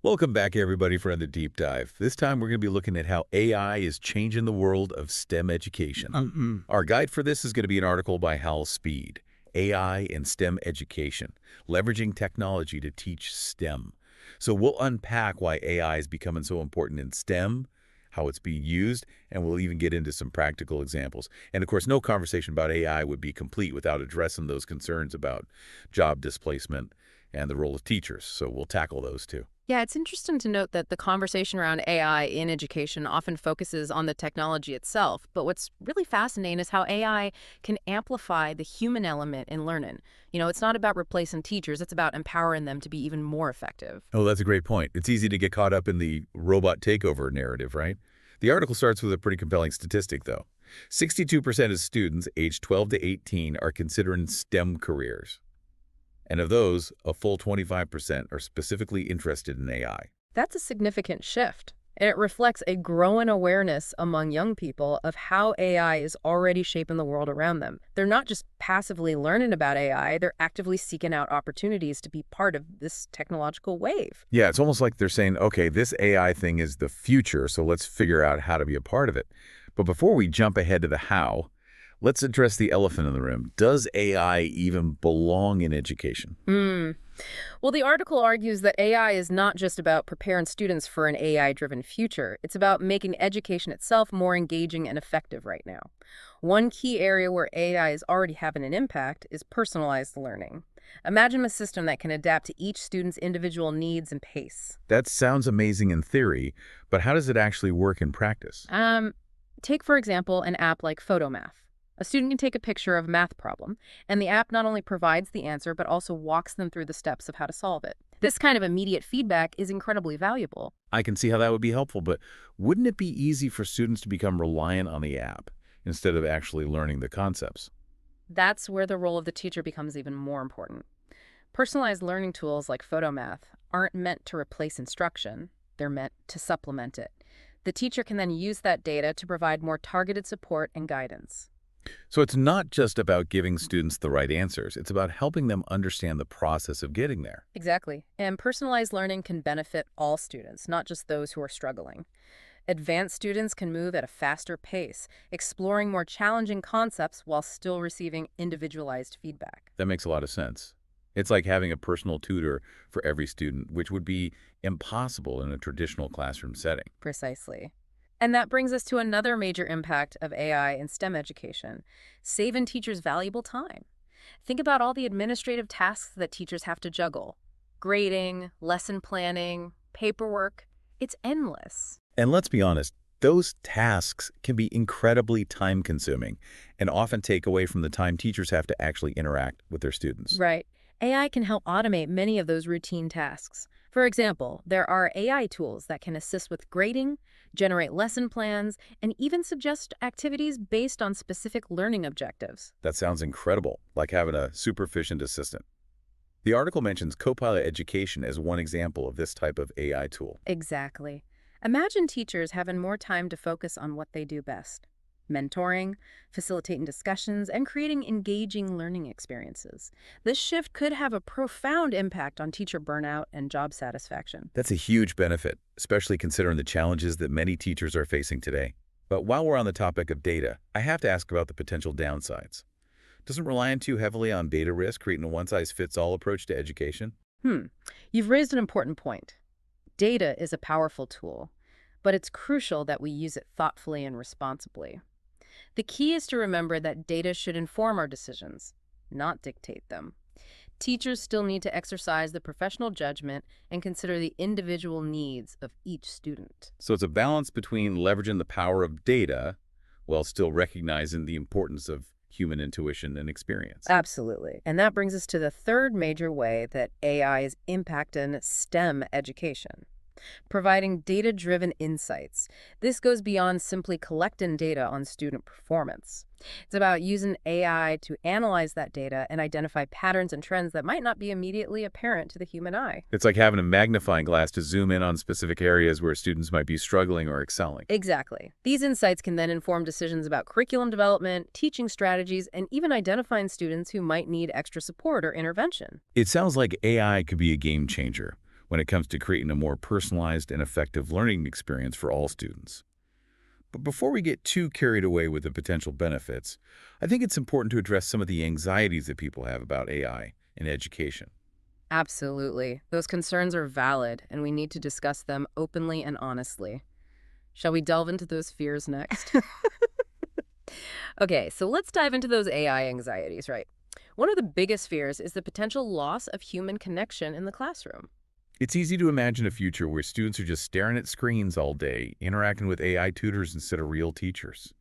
Welcome back, everybody, for another deep dive. This time, we're going to be looking at how AI is changing the world of STEM education. Our guide for this is going to be an article by Hal Speed, AI in STEM Education, Leveraging Technology to Teach STEM. So we'll unpack why AI is becoming so important in STEM, how it's being used, and we'll even get into some practical examples. And of course, no conversation about AI would be complete without addressing those concerns about job displacement and the role of teachers. So we'll tackle those too. Yeah, it's interesting to note that the conversation around AI in education often focuses on the technology itself. But what's really fascinating is how AI can amplify the human element in learning. It's not about replacing teachers, it's about empowering them to be even more effective. Oh, that's a great point. It's easy to get caught up in the robot takeover narrative, right? The article starts with a pretty compelling statistic, though. 62% of students aged 12 to 18 are considering STEM careers. And of those, a full 25% are specifically interested in AI. That's a significant shift. And it reflects a growing awareness among young people of how AI is already shaping the world around them. They're not just passively learning about AI, they're actively seeking out opportunities to be part of this technological wave. Yeah, it's almost like they're saying, okay, this AI thing is the future, so let's figure out how to be a part of it. But before we jump ahead to the how, let's address the elephant in the room. Does AI even belong in education? Well, the article argues that AI is not just about preparing students for an AI-driven future. It's about making education itself more engaging and effective right now. One key area where AI is already having an impact is personalized learning. Imagine a system that can adapt to each student's individual needs and pace. That sounds amazing in theory, but how does it actually work in practice? Take, for example, an app like PhotoMath. A student can take a picture of a math problem, and the app not only provides the answer, but also walks them through the steps of how to solve it. This kind of immediate feedback is incredibly valuable. I can see how that would be helpful, but wouldn't it be easy for students to become reliant on the app instead of actually learning the concepts? That's where the role of the teacher becomes even more important. Personalized learning tools like PhotoMath aren't meant to replace instruction. They're meant to supplement it. The teacher can then use that data to provide more targeted support and guidance. So it's not just about giving students the right answers. It's about helping them understand the process of getting there. Exactly. And personalized learning can benefit all students, not just those who are struggling. Advanced students can move at a faster pace, exploring more challenging concepts while still receiving individualized feedback. That makes a lot of sense. It's like having a personal tutor for every student, which would be impossible in a traditional classroom setting. Precisely. And that brings us to another major impact of AI in STEM education, saving teachers valuable time. Think about all the administrative tasks that teachers have to juggle. Grading, lesson planning, paperwork. It's endless. And let's be honest, those tasks can be incredibly time-consuming and often take away from the time teachers have to actually interact with their students. Right. AI can help automate many of those routine tasks. For example, there are AI tools that can assist with grading, generate lesson plans, and even suggest activities based on specific learning objectives. That sounds incredible, like having a super efficient assistant. The article mentions Copilot Education as one example of this type of AI tool. Exactly. Imagine teachers having more time to focus on what they do best. Mentoring, facilitating discussions, and creating engaging learning experiences. This shift could have a profound impact on teacher burnout and job satisfaction. That's a huge benefit, especially considering the challenges that many teachers are facing today. But while we're on the topic of data, I have to ask about the potential downsides. Doesn't relying too heavily on data risk creating a one-size-fits-all approach to education? You've raised an important point. Data is a powerful tool, but it's crucial that we use it thoughtfully and responsibly. The key is to remember that data should inform our decisions, not dictate them. Teachers still need to exercise the professional judgment and consider the individual needs of each student. So it's a balance between leveraging the power of data while still recognizing the importance of human intuition and experience. Absolutely. And that brings us to the third major way that AI is impacting STEM education. Providing data-driven insights. This goes beyond simply collecting data on student performance. It's about using AI to analyze that data and identify patterns and trends that might not be immediately apparent to the human eye. It's like having a magnifying glass to zoom in on specific areas where students might be struggling or excelling. Exactly. These insights can then inform decisions about curriculum development, teaching strategies, and even identifying students who might need extra support or intervention. It sounds like AI could be a game changer when it comes to creating a more personalized and effective learning experience for all students. But before we get too carried away with the potential benefits, I think it's important to address some of the anxieties that people have about AI in education. Absolutely. Those concerns are valid, and we need to discuss them openly and honestly. Shall we delve into those fears next? Okay, so let's dive into those AI anxieties, right? One of the biggest fears is the potential loss of human connection in the classroom. It's easy to imagine a future where students are just staring at screens all day, interacting with AI tutors instead of real teachers.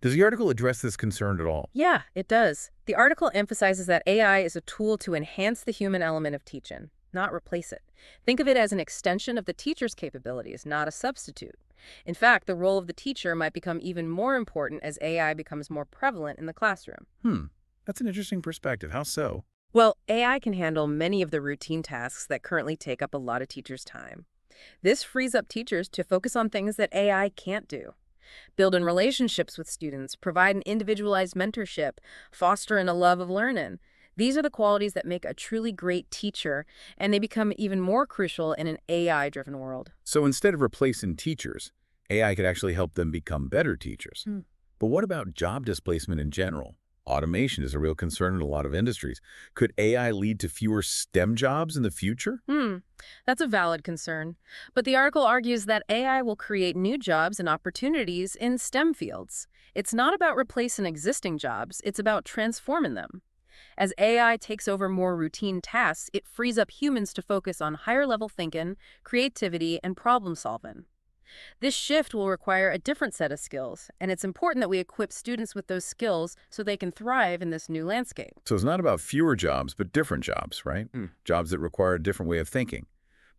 Does the article address this concern at all? Yeah, it does. The article emphasizes that AI is a tool to enhance the human element of teaching, not replace it. Think of it as an extension of the teacher's capabilities, not a substitute. In fact, the role of the teacher might become even more important as AI becomes more prevalent in the classroom. That's an interesting perspective. How so? Well, AI can handle many of the routine tasks that currently take up a lot of teachers' time. This frees up teachers to focus on things that AI can't do. Build in relationships with students, provide an individualized mentorship, foster in a love of learning. These are the qualities that make a truly great teacher, and they become even more crucial in an AI-driven world. So instead of replacing teachers, AI could actually help them become better teachers. But what about job displacement in general? Automation is a real concern in a lot of industries. Could AI lead to fewer STEM jobs in the future? That's a valid concern. But the article argues that AI will create new jobs and opportunities in STEM fields. It's not about replacing existing jobs, it's about transforming them. As AI takes over more routine tasks, it frees up humans to focus on higher-level thinking, creativity, and problem-solving. This shift will require a different set of skills, and it's important that we equip students with those skills so they can thrive in this new landscape. So it's not about fewer jobs, but different jobs, right? Jobs that require a different way of thinking.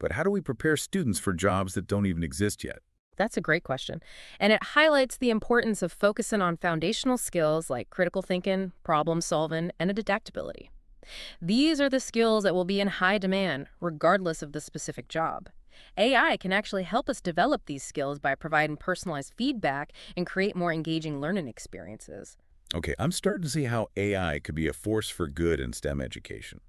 But how do we prepare students for jobs that don't even exist yet? That's a great question. And it highlights the importance of focusing on foundational skills like critical thinking, problem solving, and adaptability. These are the skills that will be in high demand, regardless of the specific job. AI can actually help us develop these skills by providing personalized feedback and create more engaging learning experiences. Okay, I'm starting to see how AI could be a force for good in STEM education.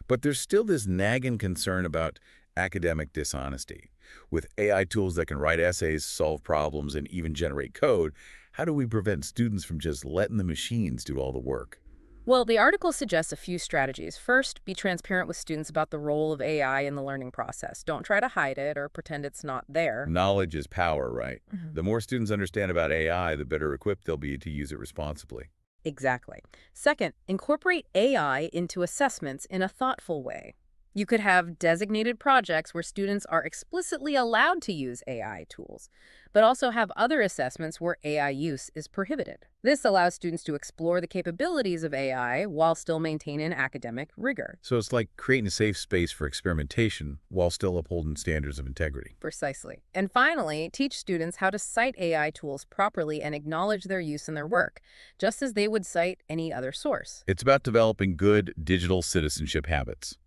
But there's still this nagging concern about academic dishonesty. With AI tools that can write essays, solve problems, and even generate code, how do we prevent students from just letting the machines do all the work? Well, the article suggests a few strategies. First, be transparent with students about the role of AI in the learning process. Don't try to hide it or pretend it's not there. Knowledge is power, right? Mhm. The more students understand about AI, the better equipped they'll be to use it responsibly. Exactly. Second, incorporate AI into assessments in a thoughtful way. You could have designated projects where students are explicitly allowed to use AI tools, but also have other assessments where AI use is prohibited. This allows students to explore the capabilities of AI while still maintaining academic rigor. So it's like creating a safe space for experimentation while still upholding standards of integrity. Precisely. And finally, teach students how to cite AI tools properly and acknowledge their use in their work, just as they would cite any other source. It's about developing good digital citizenship habits.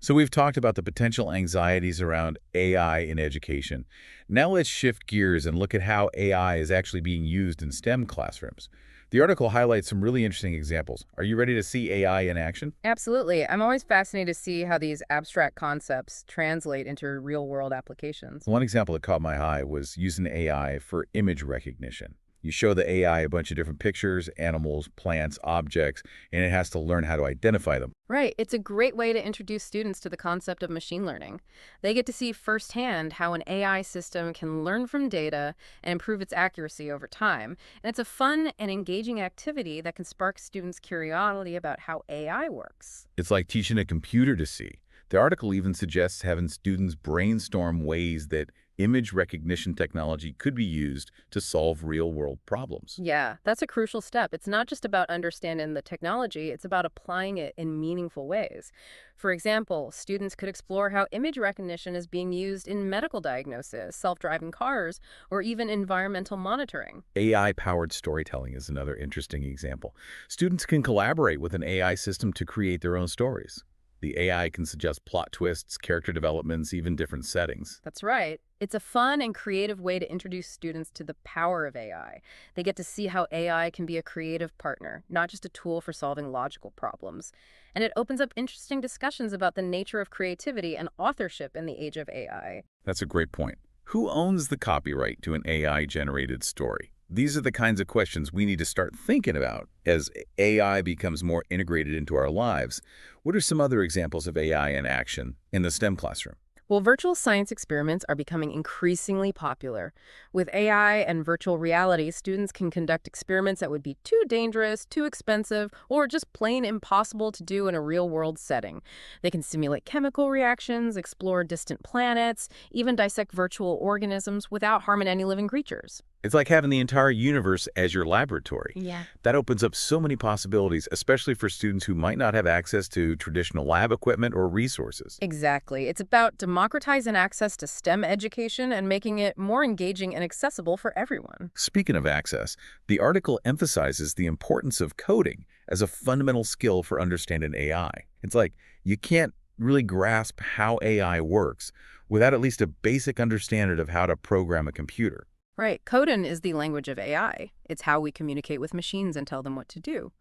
So we've talked about the potential anxieties around AI in education. Now let's shift gears and look at how AI is actually being used in STEM classrooms. The article highlights some really interesting examples. Are you ready to see AI in action? Absolutely. I'm always fascinated to see how these abstract concepts translate into real-world applications. One example that caught my eye was using AI for image recognition. You show the AI a bunch of different pictures, animals, plants, objects, and it has to learn how to identify them. Right. It's a great way to introduce students to the concept of machine learning. They get to see firsthand how an AI system can learn from data and improve its accuracy over time. And it's a fun and engaging activity that can spark students' curiosity about how AI works. It's like teaching a computer to see. The article even suggests having students brainstorm ways that image recognition technology could be used to solve real-world problems. Yeah, that's a crucial step. It's not just about understanding the technology, it's about applying it in meaningful ways. For example, students could explore how image recognition is being used in medical diagnosis, self-driving cars, or even environmental monitoring. AI-powered storytelling is another interesting example. Students can collaborate with an AI system to create their own stories. The AI can suggest plot twists, character developments, even different settings. That's right. It's a fun and creative way to introduce students to the power of AI. They get to see how AI can be a creative partner, not just a tool for solving logical problems. And it opens up interesting discussions about the nature of creativity and authorship in the age of AI. That's a great point. Who owns the copyright to an AI-generated story? These are the kinds of questions we need to start thinking about as AI becomes more integrated into our lives. What are some other examples of AI in action in the STEM classroom? Well, virtual science experiments are becoming increasingly popular. With AI and virtual reality, students can conduct experiments that would be too dangerous, too expensive, or just plain impossible to do in a real-world setting. They can simulate chemical reactions, explore distant planets, even dissect virtual organisms without harming any living creatures. It's like having the entire universe as your laboratory. Yeah. That opens up so many possibilities, especially for students who might not have access to traditional lab equipment or resources. Exactly. It's about democratizing access to STEM education and making it more engaging and accessible for everyone. Speaking of access, the article emphasizes the importance of coding as a fundamental skill for understanding AI. It's like you can't really grasp how AI works without at least a basic understanding of how to program a computer. Right. Coding is the language of AI. It's how we communicate with machines and tell them what to do.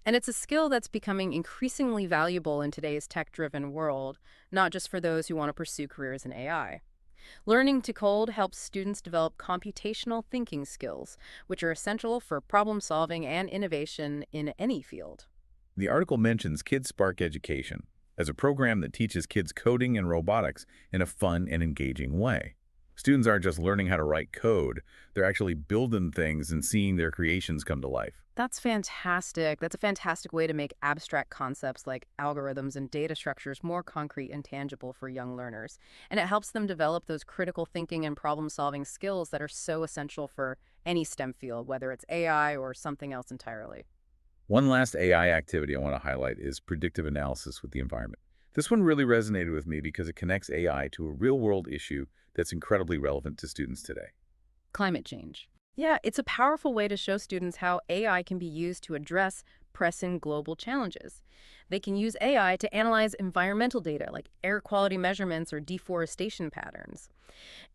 And it's a skill that's becoming increasingly valuable in today's tech-driven world, not just for those who want to pursue careers in AI. Learning to code helps students develop computational thinking skills, which are essential for problem solving and innovation in any field. The article mentions KidSpark Education as a program that teaches kids coding and robotics in a fun and engaging way. Students aren't just learning how to write code, they're actually building things and seeing their creations come to life. That's fantastic. That's a fantastic way to make abstract concepts like algorithms and data structures more concrete and tangible for young learners. And it helps them develop those critical thinking and problem-solving skills that are so essential for any STEM field, whether it's AI or something else entirely. One last AI activity I want to highlight is predictive analysis with the environment. This one really resonated with me because it connects AI to a real-world issue that's incredibly relevant to students today. Climate change. Yeah, it's a powerful way to show students how AI can be used to address pressing global challenges. They can use AI to analyze environmental data like air quality measurements or deforestation patterns,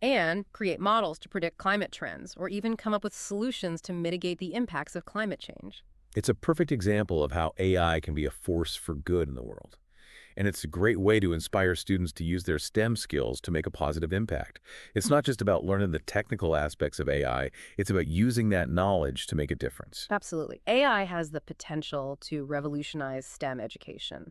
and create models to predict climate trends or even come up with solutions to mitigate the impacts of climate change. It's a perfect example of how AI can be a force for good in the world. And it's a great way to inspire students to use their STEM skills to make a positive impact. It's not just about learning the technical aspects of AI, it's about using that knowledge to make a difference. Absolutely. AI has the potential to revolutionize STEM education.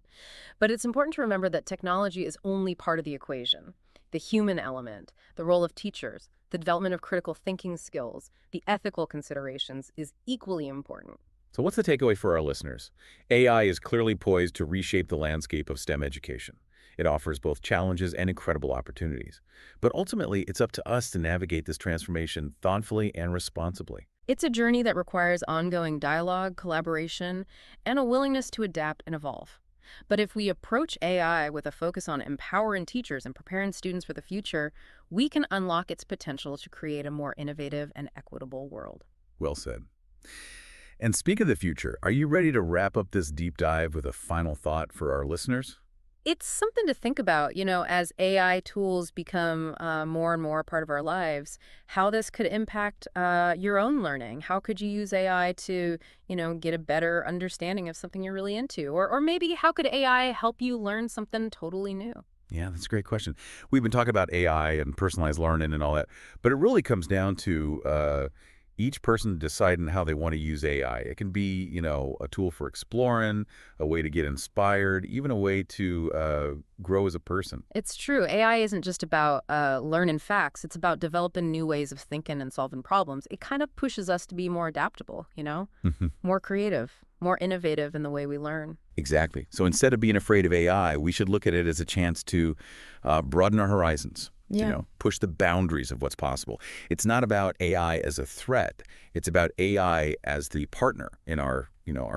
But it's important to remember that technology is only part of the equation. The human element, the role of teachers, the development of critical thinking skills, the ethical considerations is equally important. So what's the takeaway for our listeners? AI is clearly poised to reshape the landscape of STEM education. It offers both challenges and incredible opportunities. But ultimately, it's up to us to navigate this transformation thoughtfully and responsibly. It's a journey that requires ongoing dialogue, collaboration, and a willingness to adapt and evolve. But if we approach AI with a focus on empowering teachers and preparing students for the future, we can unlock its potential to create a more innovative and equitable world. Well said. And speak of the future, are you ready to wrap up this deep dive with a final thought for our listeners? It's something to think about, as AI tools become more and more a part of our lives, how this could impact your own learning. How could you use AI to, get a better understanding of something you're really into? Or maybe how could AI help you learn something totally new? Yeah, that's a great question. We've been talking about AI and personalized learning and all that, but it really comes down to each person deciding how they want to use AI. It can be, a tool for exploring, a way to get inspired, even a way to grow as a person. It's true. AI isn't just about learning facts. It's about developing new ways of thinking and solving problems. It kind of pushes us to be more adaptable, more creative, more innovative in the way we learn. Exactly. So instead of being afraid of AI, we should look at it as a chance to broaden our horizons. Yeah. Push the boundaries of what's possible. It's not about AI as a threat. It's about AI as the partner in our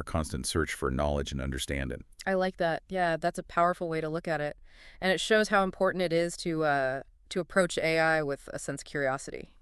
constant search for knowledge and understanding. I like that. Yeah, that's a powerful way to look at it. And it shows how important it is to approach AI with a sense of curiosity,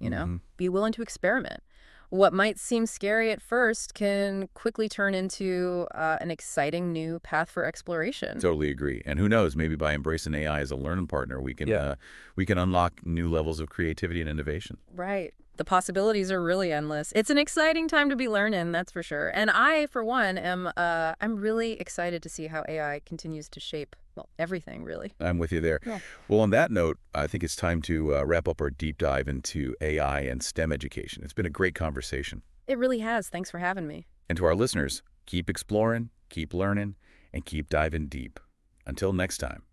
Be willing to experiment. What might seem scary at first can quickly turn into an exciting new path for exploration. Totally agree. And who knows, maybe by embracing AI as a learning partner, we can unlock new levels of creativity and innovation. Right. The possibilities are really endless. It's an exciting time to be learning, that's for sure. And I, for one, I'm really excited to see how AI continues to shape, well, everything, really. I'm with you there. Yeah. Well, on that note, I think it's time to wrap up our deep dive into AI and STEM education. It's been a great conversation. It really has. Thanks for having me. And to our listeners, keep exploring, keep learning, and keep diving deep. Until next time.